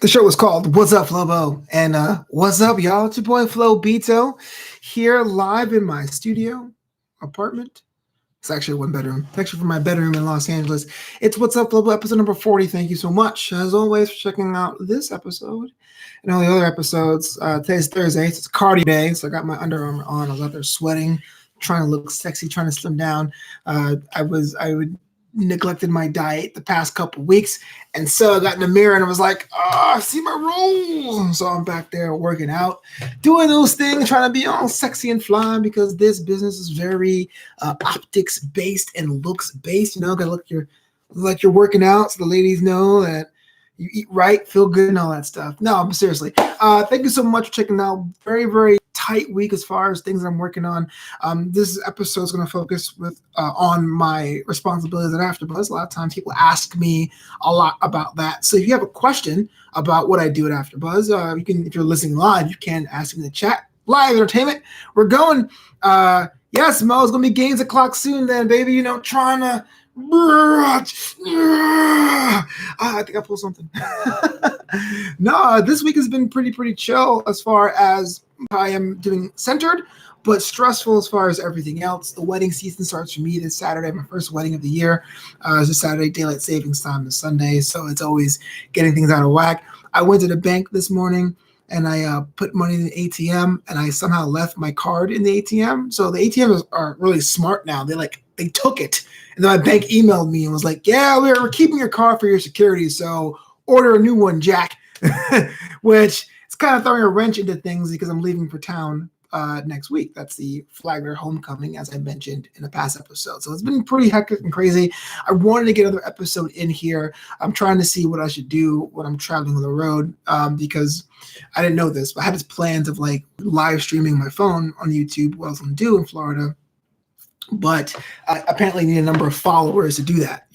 The show is called Wassup Flobo, and what's up, y'all? It's your boy Flo Beto here live in my studio apartment. It's actually one bedroom. It's actually from my bedroom in Los Angeles. It's What's Up Flobo, episode number 40. Thank you so much, as always, for checking out this episode and all the other episodes. Today's Thursday. It's cardio day, so I got my Under Armour on. I was out there sweating, trying to look sexy, trying to slim down. I neglected my diet the past couple weeks, and so I got in the mirror and I was like, I see my rolls. So I'm back there working out, doing those things, trying to be all sexy and fly, because this business is very optics based and looks based. You know, gotta look like you're working out, so the ladies know that you eat right, feel good, and all that stuff. No, but seriously, thank you so much for checking out. Very, very tight week as far as things I'm working on. This episode is going to focus on my responsibilities at AfterBuzz. A lot of times people ask me a lot about that. So if you have a question about what I do at AfterBuzz, you can, if you're listening live, you can ask me in the chat. Live entertainment. We're going. Yes, Mo, it's going to be games o'clock soon then, baby. You know, trying to... I think I pulled something. No, this week has been pretty chill as far as I am doing centered, but stressful as far as everything else. The wedding season starts for me this Saturday, my first wedding of the year. It's a Saturday, daylight savings time is Sunday, so it's always getting things out of whack. I went to the bank this morning and I put money in the ATM, and I somehow left my card in the ATM. So the ATMs are really smart now. They took it. And then my bank emailed me and was like, yeah, we're keeping your card for your security, so order a new one, Jack. Which is kind of throwing a wrench into things because I'm leaving for town next week. That's the Flagler homecoming, as I mentioned in a past episode. So it's been pretty hectic and crazy. I wanted to get another episode in here. I'm trying to see what I should do when I'm traveling on the road, because I didn't know this, but I had this plans of like live streaming my phone on YouTube, what I was going to do in Florida. But I apparently need a number of followers to do that,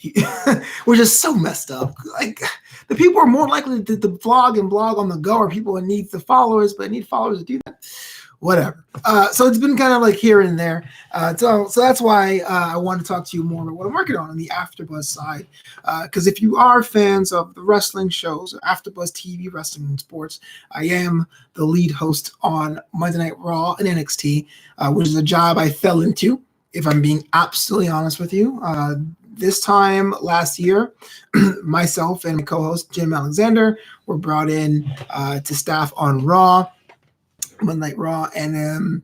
which is so messed up. Like, the people are more likely to vlog and blog on the go are people that need the followers, but need followers to do that. Whatever. So it's been kind of like here and there. So that's why I want to talk to you more about what I'm working on the AfterBuzz side. Because if you are fans of the wrestling shows, AfterbuzzTV, Wrestling and Sports, I am the lead host on Monday Night Raw and NXT, which is a job I fell into, if I'm being absolutely honest with you. This time last year, myself and my co-host Jim Alexander were brought in to staff on Raw, Monday Night Raw, and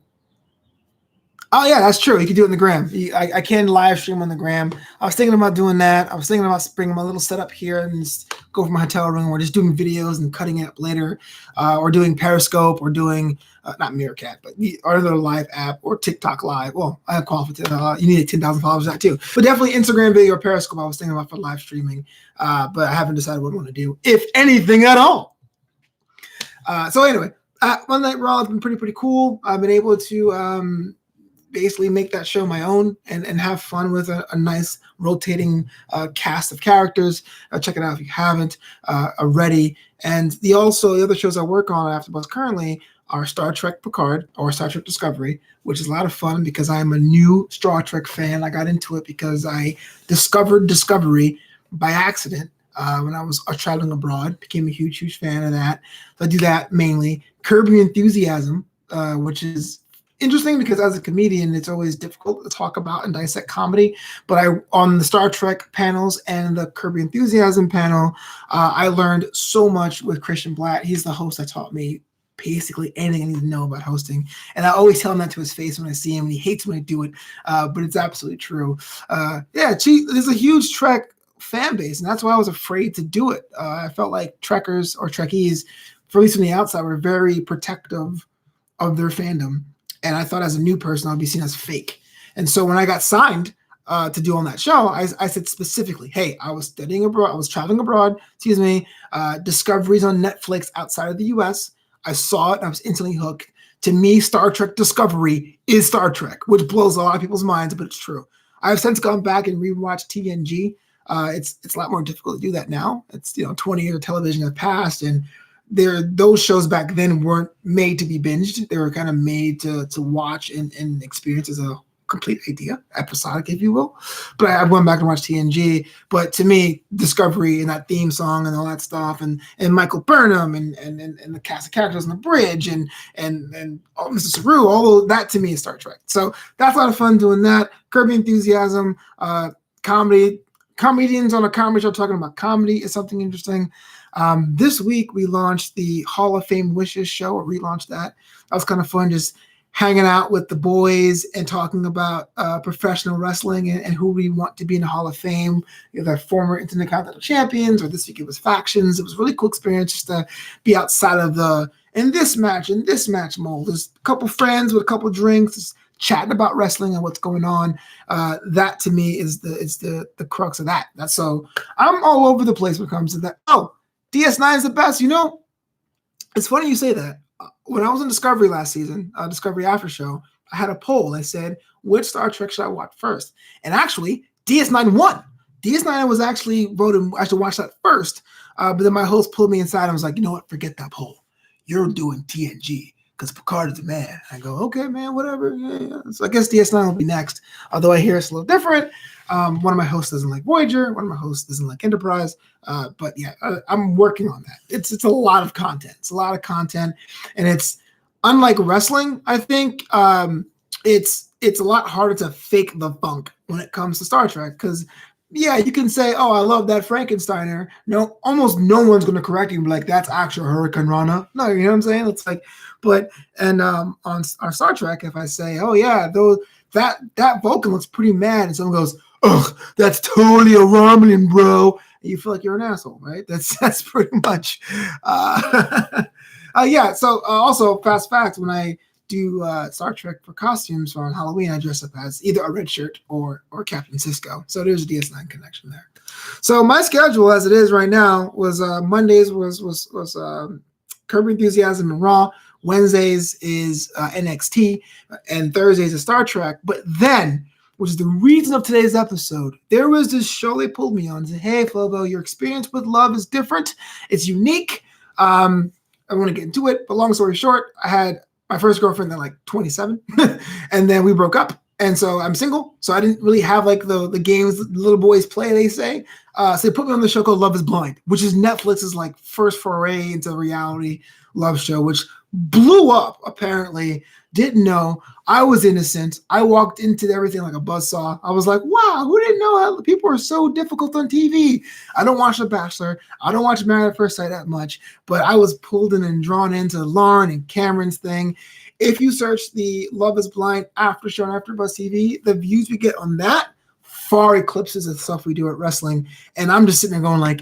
oh yeah, that's true. You can do it in the gram. I can live stream on the gram. I was thinking about doing that. I was thinking about bringing my little setup here and just go from my hotel room, or just doing videos and cutting it up later, or doing Periscope, or doing not Meerkat, but the other live app, or TikTok Live. Well, I have qualified. You need 10,000 followers for that too. But definitely Instagram video or Periscope I was thinking about for live streaming, but I haven't decided what I want to do, if anything at all. So anyway, Monday Night Raw has been pretty cool. I've been able to basically make that show my own and have fun with a nice rotating cast of characters. Check it out if you haven't already. And the other shows I work on at AfterBuzz currently are Star Trek Picard, or Star Trek Discovery, which is a lot of fun because I'm a new Star Trek fan. I got into it because I discovered Discovery by accident when I was traveling abroad. Became a huge fan of that. So I do that mainly. Curb Your Enthusiasm, which is interesting because as a comedian, it's always difficult to talk about and dissect comedy. But on the Star Trek panels and the Curb Your Enthusiasm panel, I learned so much with Christian Blatt. He's the host that taught me basically anything I need to know about hosting. And I always tell him that to his face when I see him, and he hates when I do it. But it's absolutely true. There's a huge Trek fan base, and that's why I was afraid to do it. I felt like Trekkers or Trekkies, at least from the outside, were very protective of their fandom. And I thought as a new person, I'd be seen as fake. And so when I got signed to do on that show, I said specifically, hey, I was studying abroad. I was traveling abroad. Discovery's on Netflix outside of the US. I saw it and I was instantly hooked. To me, Star Trek Discovery is Star Trek, which blows a lot of people's minds, but it's true. I've since gone back and rewatched TNG. It's a lot more difficult to do that now. It's 20 years of television have passed, and those shows back then weren't made to be binged. They were kind of made to watch and experience as a complete idea, episodic, if you will. But I went back and watched TNG. But to me, Discovery and that theme song and all that stuff, and Michael Burnham and the cast of characters on the bridge and Mr. Saru, all of that to me is Star Trek. So that's a lot of fun doing that. Curb Your Enthusiasm, comedians on a comedy show talking about comedy is something interesting. This week we launched the Hall of Fame Wishes show, or relaunched that. That was kind of fun, just hanging out with the boys and talking about professional wrestling and who we want to be in the Hall of Fame, either former Intercontinental Champions, or this week it was factions. It was a really cool experience just to be outside of the in this match mold. There's a couple friends with a couple drinks, just chatting about wrestling and what's going on. That to me is the crux of that. That's so I'm all over the place when it comes to that. Oh, DS9 is the best. You know, it's funny you say that. When I was on Discovery last season, Discovery After Show, I had a poll. I said, which Star Trek should I watch first? And actually, DS9 won. DS9 was actually voted, I should watch that first. But then my host pulled me inside and was like, you know what? Forget that poll. You're doing TNG because Picard is the man. I go, okay, man, whatever. Yeah. So I guess DS9 will be next. Although I hear it's a little different. One of my hosts doesn't like Voyager. One of my hosts doesn't like Enterprise. But yeah, I'm working on that. It's a lot of content. It's a lot of content, and it's unlike wrestling. I think it's a lot harder to fake the funk when it comes to Star Trek because yeah, you can say, "Oh, I love that Frankensteiner." No, almost no one's going to correct you and be like, "That's actual Hurricane Rana." No, you know what I'm saying? It's like, but on Star Trek, if I say, "Oh yeah, that Vulcan looks pretty mad," and someone goes, "Ugh, that's totally a Romulan, bro," and you feel like you're an asshole, right? That's pretty much. Yeah. So also, fast fact: when I do Star Trek for costumes on Halloween, I dress up as either a red shirt or Captain Sisko. So there's a DS9 connection there. So my schedule, as it is right now, was Mondays was Curb Your Enthusiasm and Raw. Wednesdays is NXT, and Thursdays is Star Trek. But then, which is the reason of today's episode, there was this show they pulled me on and said, "Hey, Flobo, your experience with love is different. It's unique." I want to get into it, but long story short, I had my first girlfriend at like 27, and then we broke up. And so I'm single, so I didn't really have like the games the little boys play, they say. So they put me on the show called Love is Blind, which is Netflix's like first foray into reality love show, which blew up, apparently. Didn't know. I was innocent. I walked into everything like a buzzsaw. I was like, wow, who didn't know how people are so difficult on TV? I don't watch The Bachelor. I don't watch Married at First Sight that much, but I was pulled in and drawn into Lauren and Cameron's thing. If you search the Love is Blind after show on AfterbuzzTV, the views we get on that far eclipses the stuff we do at wrestling. And I'm just sitting there going like,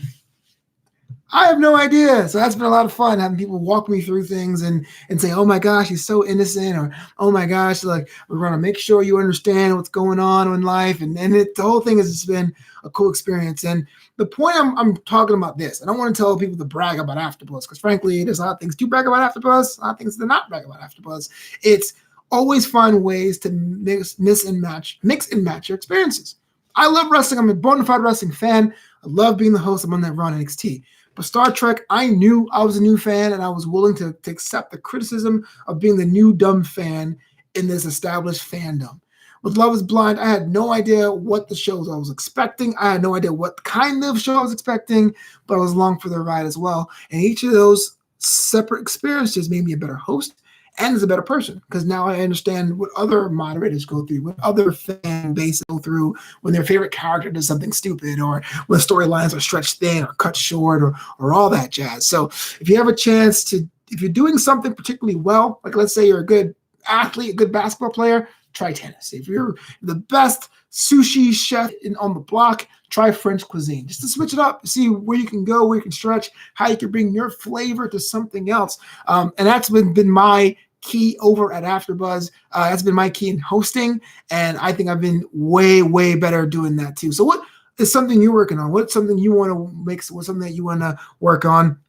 I have no idea. So that's been a lot of fun having people walk me through things and say, oh my gosh, he's so innocent, or oh my gosh, like we're going to make sure you understand what's going on in life. And the whole thing has just been a cool experience. And the point I'm talking about this, I don't want to tell people to brag about AfterBuzz because frankly, there's a lot of things to brag about AfterBuzz, a lot of things to not brag about AfterBuzz. It's always find ways to mix and match your experiences. I love wrestling. I'm a bona fide wrestling fan. I love being the host. I'm on that Raw NXT. But Star Trek, I knew I was a new fan, and I was willing to accept the criticism of being the new dumb fan in this established fandom. With Love is Blind, I had no idea what the shows I was expecting. I had no idea what kind of show I was expecting, but I was along for the ride as well. And each of those separate experiences made me a better host and as a better person, because now I understand what other moderators go through, what other fan bases go through when their favorite character does something stupid, or when storylines are stretched thin or cut short, or all that jazz. So if you have a chance to, if you're doing something particularly well, like let's say you're a good athlete, a good basketball player, try tennis. If you're the best sushi chef on the block, try French cuisine, just to switch it up, see where you can go, where you can stretch, how you can bring your flavor to something else. And that's been my key over at AfterBuzz. That's been my key in hosting, and I think I've been way, way better doing that too. So what is something you're working on? What's something you want to make? What's something that you want to work on?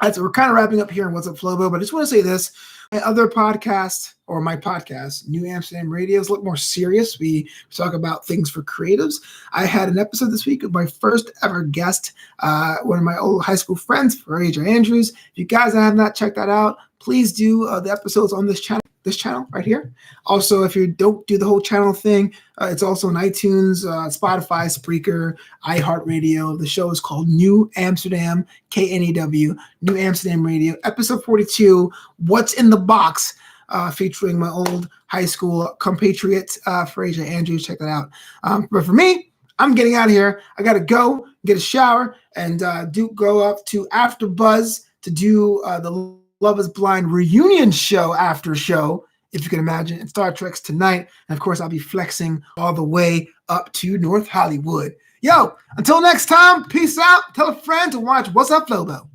We're kind of wrapping up here in Wassup Flobo, but I just want to say this. My other podcast, or my podcast, New Amsterdam Radio, is a little more serious. We talk about things for creatives. I had an episode this week of my first ever guest, one of my old high school friends, AJ Andrews. If you guys have not checked that out, please do the episodes on this channel right here. Also, if you don't do the whole channel thing, it's also on iTunes, Spotify, Spreaker, iHeartRadio. The show is called New Amsterdam, KNEW, New Amsterdam Radio, episode 42, What's in the Box, featuring my old high school compatriot, Fraser Andrews. Check that out. But for me, I'm getting out of here. I got to go get a shower and go up to AfterBuzz to do the Love is Blind reunion show after show, if you can imagine. And Star Trek's tonight. And of course, I'll be flexing all the way up to North Hollywood. Yo, until next time, peace out. Tell a friend to watch Wassup Flobo.